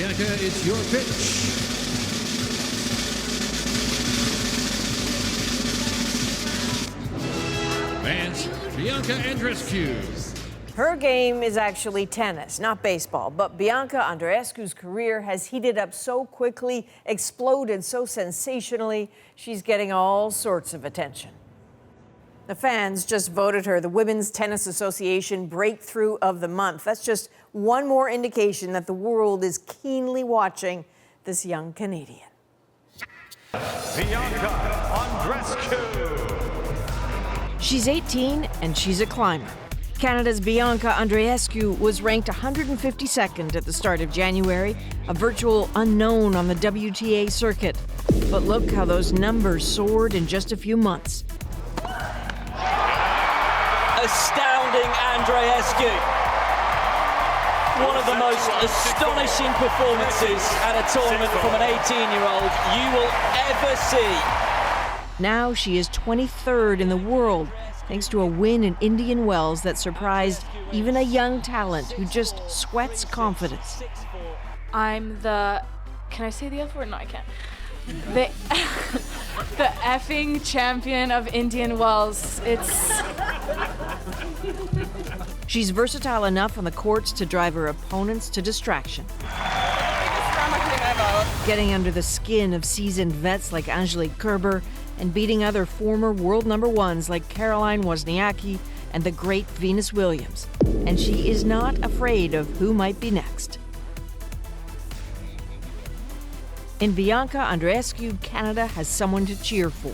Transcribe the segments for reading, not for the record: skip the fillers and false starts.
Bianca, it's your pitch. Fans, Bianca Andreescu. Her game is actually tennis, not baseball. But Bianca Andreescu's career has heated up so quickly, exploded so sensationally, she's getting all sorts of attention. The fans just voted her the Women's Tennis Association Breakthrough of the Month. That's just one more indication that the world is keenly watching this young Canadian. Bianca Andreescu. She's 18 and she's a climber. Canada's Bianca Andreescu was ranked 152nd at the start of January, a virtual unknown on the WTA circuit. But look how those numbers soared in just a few months. Astounding Andreescu. One of the most astonishing performances at a tournament from an 18-year-old you will ever see. Now she is 23rd in the world, thanks to a win in Indian Wells that surprised even a young talent who just sweats confidence. I'm the, can I say the F word? No, I can't. The effing champion of Indian Wells. She's versatile enough on the courts to drive her opponents to distraction. Getting under the skin of seasoned vets like Angelique Kerber and beating other former world number ones like Caroline Wozniacki and the great Venus Williams. And she is not afraid of who might be next. In Bianca Andreescu, Canada has someone to cheer for.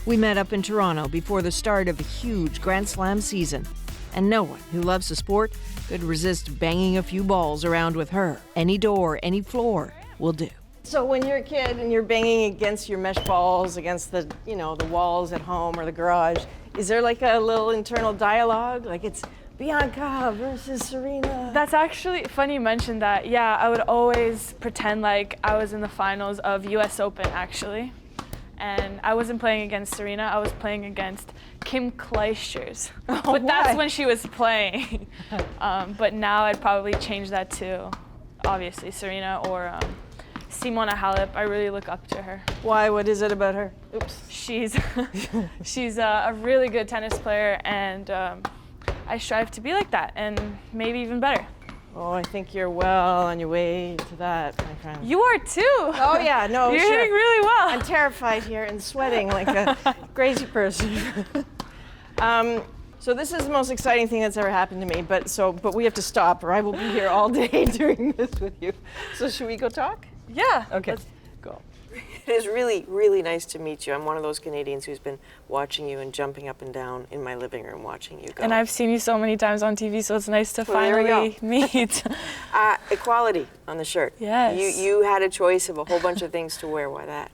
We met up in Toronto before the start of a huge Grand Slam season, and no one who loves the sport could resist banging a few balls around with her. Any door, any floor will do. So when you're a kid and you're banging against your mesh balls, against the, the walls at home or the garage, is there like a little internal dialogue? Like it's Bianca versus Serena? That's actually funny you mentioned that. Yeah, I would always pretend like I was in the finals of US Open, actually. And I wasn't playing against Serena, I was playing against Kim Clijsters. Oh, but that's when she was playing. But now I'd probably change that to, obviously, Serena or Simona Halep. I really look up to her. Why? What is it about her? Oops. She's a really good tennis player, and I strive to be like that, and maybe even better. Oh, I think you're well on your way to that, my friend. You are too. Oh yeah, no, You're sure. hitting really well. I'm terrified here and sweating like a crazy person. So this is the most exciting thing that's ever happened to me, but we have to stop or I will be here all day doing this with you. So should we go talk? Yeah. Okay, let's go. It is really, really nice to meet you. I'm one of those Canadians who's been watching you and jumping up and down in my living room watching you go. And I've seen you so many times on TV, so it's nice to finally meet. Equality on the shirt. Yes. You had a choice of a whole bunch of things to wear. Why that?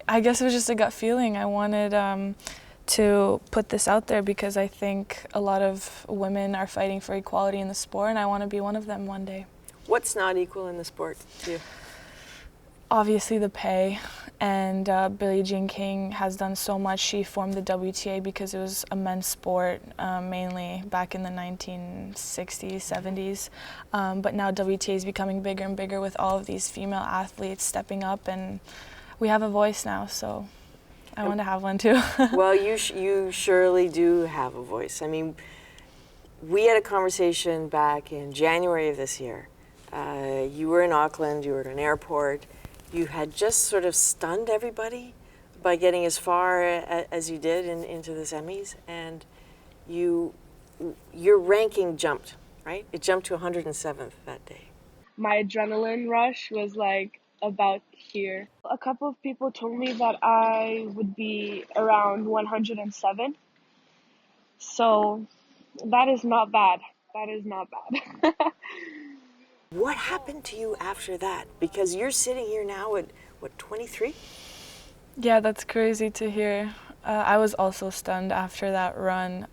I guess it was just a gut feeling. I wanted to put this out there because I think a lot of women are fighting for equality in the sport, and I want to be one of them one day. What's not equal in the sport to you? Obviously the pay, and Billie Jean King has done so much. She formed the WTA because it was a men's sport, mainly back in the 1960s, 70s. But now WTA is becoming bigger and bigger with all of these female athletes stepping up, and we have a voice now, so I want to have one too. Well, you surely do have a voice. I mean, we had a conversation back in January of this year. You were in Auckland, you were at an airport. You had just sort of stunned everybody by getting as far as you did into the semis, and your ranking jumped, right? It jumped to 107th that day. My adrenaline rush was like about here. A couple of people told me that I would be around 107. So that is not bad. That is not bad. What happened to you after that? Because you're sitting here now at, 23? Yeah, that's crazy to hear. I was also stunned after that run.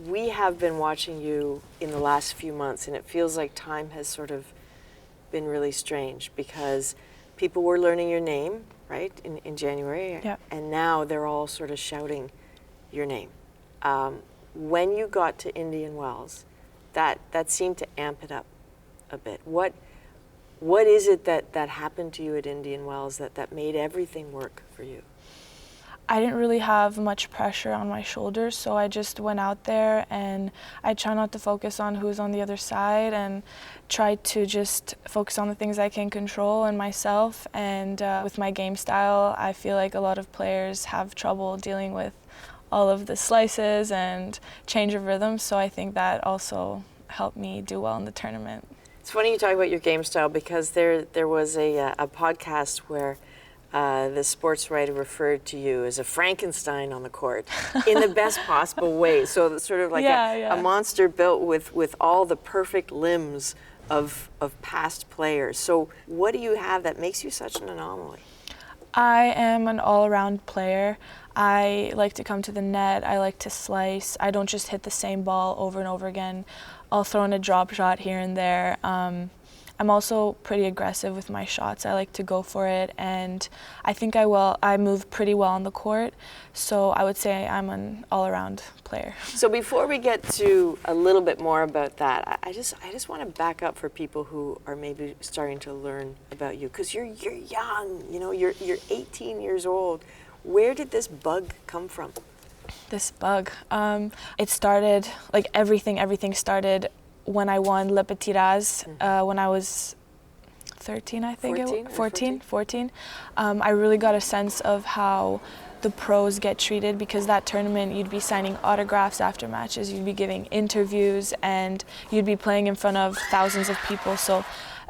We have been watching you in the last few months, and it feels like time has sort of been really strange because people were learning your name, right, in January, yeah. And now they're all sort of shouting your name. When you got to Indian Wells, that seemed to amp it up a bit. What What is it that happened to you at Indian Wells that made everything work for you? I didn't really have much pressure on my shoulders, so I just went out there and I try not to focus on who's on the other side and try to just focus on the things I can control and myself. And with my game style, I feel like a lot of players have trouble dealing with all of the slices and change of rhythm, so I think that also helped me do well in the tournament. It's funny you talk about your game style, because there was a podcast where the sports writer referred to you as a Frankenstein on the court in the best possible way. So it's sort of like a monster built with all the perfect limbs of past players. So what do you have that makes you such an anomaly? I am an all-around player. I like to come to the net. I like to slice. I don't just hit the same ball over and over again. I'll throw in a drop shot here and there. I'm also pretty aggressive with my shots. I like to go for it, and I think I move pretty well on the court, so I would say I'm an all-around player. So before we get to a little bit more about that, I just want to back up for people who are maybe starting to learn about you, because you're young, you know, you're 18 years old. Where did this bug come from? This bug, it started, like everything started when I won Le Petit Raz when I was 13, I think. 14. I really got a sense of how the pros get treated, because that tournament you'd be signing autographs after matches, you'd be giving interviews, and you'd be playing in front of thousands of people. So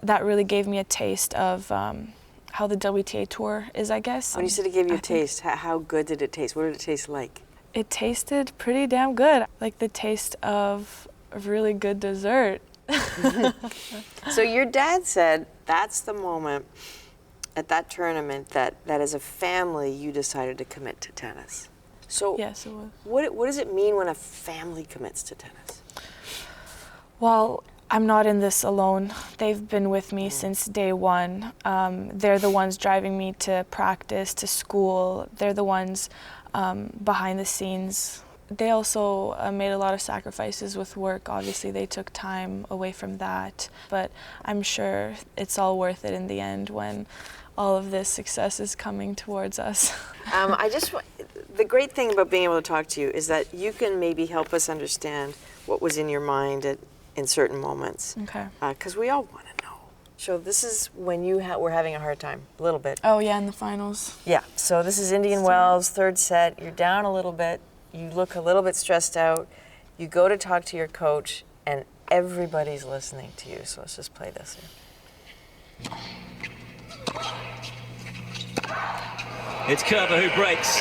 that really gave me a taste of how the WTA tour is, I guess. When you said it gave you a taste, how good did it taste? What did it taste like? It tasted pretty damn good, like the taste of a really good dessert. So your dad said that's the moment at that tournament that as a family you decided to commit to tennis. So yes, it was. What does it mean when a family commits to tennis? Well, I'm not in this alone. They've been with me since day one. They're the ones driving me to practice, to school. They're the ones behind the scenes. They also made a lot of sacrifices with work. Obviously, they took time away from that. But I'm sure it's all worth it in the end when all of this success is coming towards us. The great thing about being able to talk to you is that you can maybe help us understand what was in your mind in certain moments. Okay. Because we all want to know. So this is when you were having a hard time, a little bit. Oh yeah, in the finals. Yeah, so this is Indian Wells, third set. You're down a little bit. You look a little bit stressed out. You go to talk to your coach, and everybody's listening to you. So let's just play this here. It's Kerber who breaks.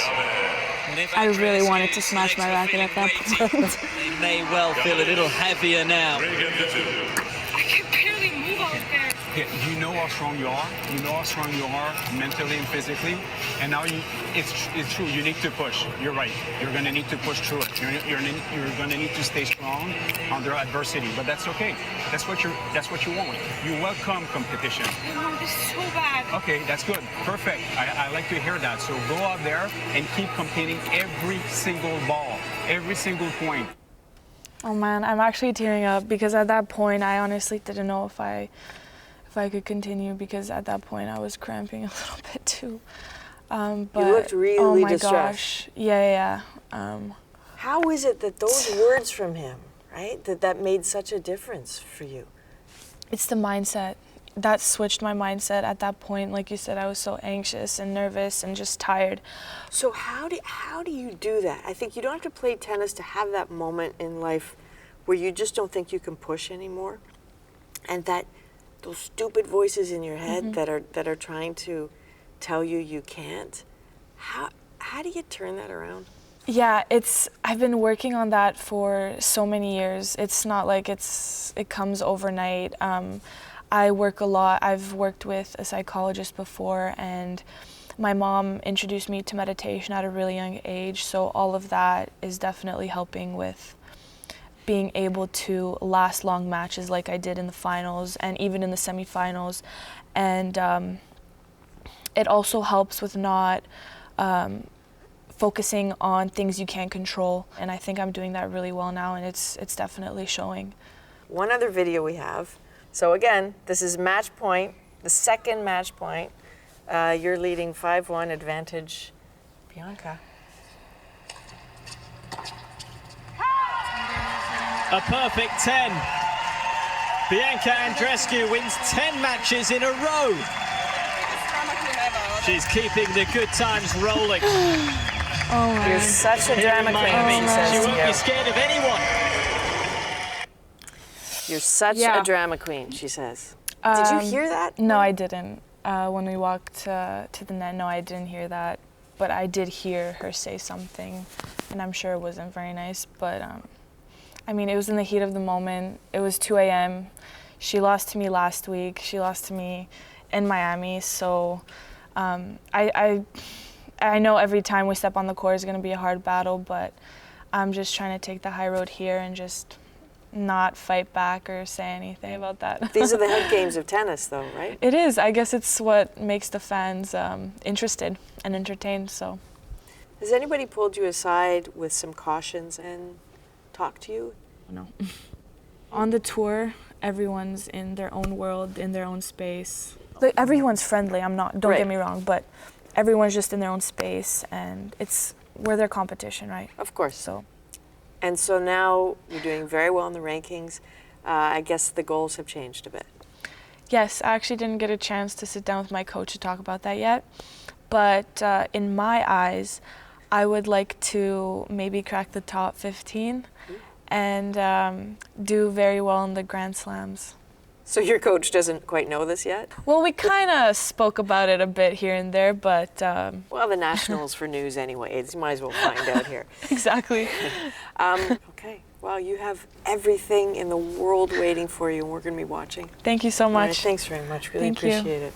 I really wanted to smash my racket at that point. They may well feel a little heavier now. I can barely move out there. You know how strong you are. You know how strong you are mentally and physically. And now it's true. You need to push. You're right. You're going to need to push through it. You're going to need to stay strong under adversity. But that's okay. That's what you want. You welcome competition. Oh, this is so bad. Okay, that's good. Perfect. I like to hear that. So go out there and keep competing every single ball, every single point. Oh man, I'm actually tearing up, because at that point I honestly didn't know if I could continue, because at that point I was cramping a little bit too. But you looked really oh my distressed. Gosh, yeah. How is it that those words from him, right, that made such a difference for you? It's the mindset. That switched my mindset at that point. Like you said, I was so anxious and nervous and just tired. So how do you do that? I think you don't have to play tennis to have that moment in life where you just don't think you can push anymore, and that those stupid voices in your head that are trying to tell you can't. How do you turn that around? Yeah, I've been working on that for so many years. It's not like it comes overnight. I work a lot. I've worked with a psychologist before, and my mom introduced me to meditation at a really young age, so all of that is definitely helping with being able to last long matches like I did in the finals and even in the semifinals. And it also helps with not focusing on things you can't control, and I think I'm doing that really well now, and it's definitely showing. One other video we have. So again, this is match point. the second match point. You're leading 5-1 advantage, Bianca. A perfect 10. Bianca Andreescu wins 10 matches in a row. She's keeping the good times rolling. Oh, You're such a Here drama in queen, Miami, she says she to won't you. be scared of anyone. You're such Yeah. a drama queen, she says. Did you hear that? No, I didn't. When we walked to the net, no, I didn't hear that. But I did hear her say something, and I'm sure it wasn't very nice. But, I mean, it was in the heat of the moment. It was 2 a.m. She lost to me last week. She lost to me in Miami. So I know every time we step on the court is going to be a hard battle, but I'm just trying to take the high road here and just not fight back or say anything about that. These are the head games of tennis, though, right? It is. I guess it's what makes the fans interested and entertained. So, Has anybody pulled you aside with some cautions and talked to you? no. On the tour, everyone's in their own world, in their own space. Like, everyone's friendly. Don't Right. get me wrong, but everyone's just in their own space, and we're their competition, right? Of course. So, And so now you're doing very well in the rankings. I guess the goals have changed a bit. yes, I actually didn't get a chance to sit down with my coach to talk about that yet. But in my eyes, I would like to maybe crack the top 15 and do very well in the Grand Slams. So your coach doesn't quite know this yet? Well, we kind of spoke about it a bit here and there, but Well, the Nationals for news anyway. You might as well find out here. exactly. Okay. Well, you have everything in the world waiting for you, and we're going to be watching. Thank you so All right, much. thanks very much. Really Thank you. appreciate it.